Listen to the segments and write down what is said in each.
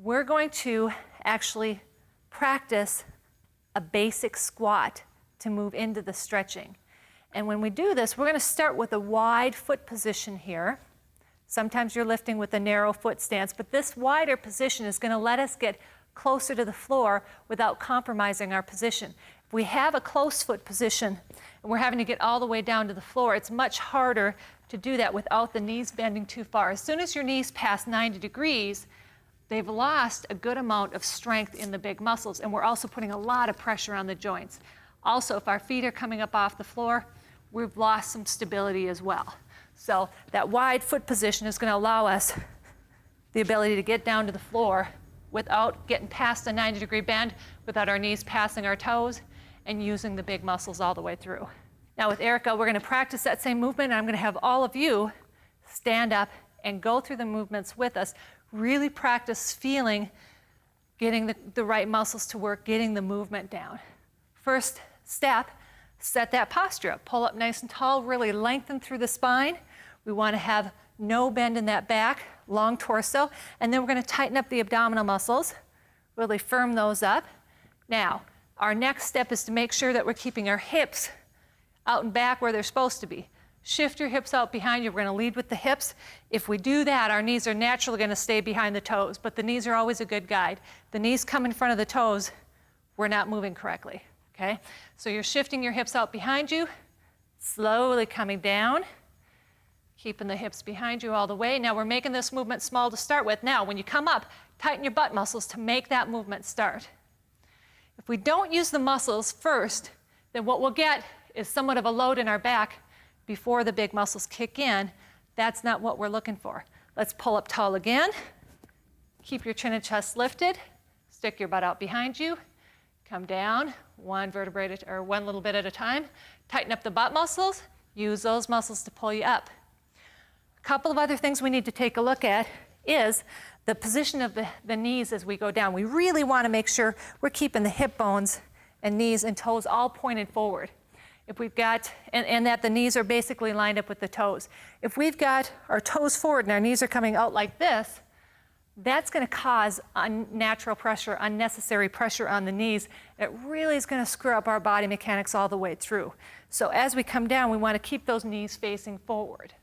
we're going to actually practice a basic squat to move into the stretching. And when we do this, we're going to start with a wide foot position here. Sometimes you're lifting with a narrow foot stance, but this wider position is going to let us get closer to the floor without compromising our position. If we have a close foot position and we're having to get all the way down to the floor, it's much harder to do that without the knees bending too far. As soon as your knees pass 90 degrees, they've lost a good amount of strength in the big muscles, and we're also putting a lot of pressure on the joints. Also, if our feet are coming up off the floor, we've lost some stability as well. So that wide foot position is going to allow us the ability to get down to the floor without getting past a 90-degree bend, without our knees passing our toes, and using the big muscles all the way through. Now with Erica, we're going to practice that same movement, and I'm going to have all of you stand up and go through the movements with us. Really practice feeling, getting the right muscles to work, getting the movement down. First step, set that posture up. Pull up nice and tall, really lengthen through the spine. We want to have no bend in that back, long torso, and then we're going to tighten up the abdominal muscles, really firm those up. Now, our next step is to make sure that we're keeping our hips out and back where they're supposed to be. Shift your hips out behind you. We're going to lead with the hips. If we do that, our knees are naturally going to stay behind the toes, but the knees are always a good guide. The knees come in front of the toes, we're not moving correctly, okay? So you're shifting your hips out behind you, slowly coming down, keeping the hips behind you all the way. Now we're making this movement small to start with. Now, when you come up, tighten your butt muscles to make that movement start. If we don't use the muscles first, then what we'll get is somewhat of a load in our back before the big muscles kick in. That's not what we're looking for. Let's pull up tall again. Keep your chin and chest lifted. Stick your butt out behind you. Come down, one little bit at a time. Tighten up the butt muscles. Use those muscles to pull you up. A couple of other things we need to take a look at is the position of the knees as we go down. We really want to make sure we're keeping the hip bones and knees and toes all pointed forward. If we've got, and that the knees are basically lined up with the toes. If we've got our toes forward and our knees are coming out like this, that's going to cause unnatural pressure, unnecessary pressure on the knees. It really is going to screw up our body mechanics all the way through. So as we come down, we want to keep those knees facing forward.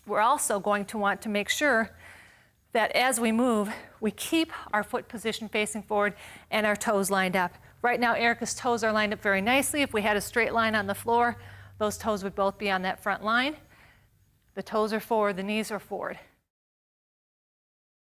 We're also going to want to make sure that as we move, we keep our foot position facing forward and our toes lined up. Right now, Erica's toes are lined up very nicely. If we had a straight line on the floor, those toes would both be on that front line. The toes are forward, the knees are forward.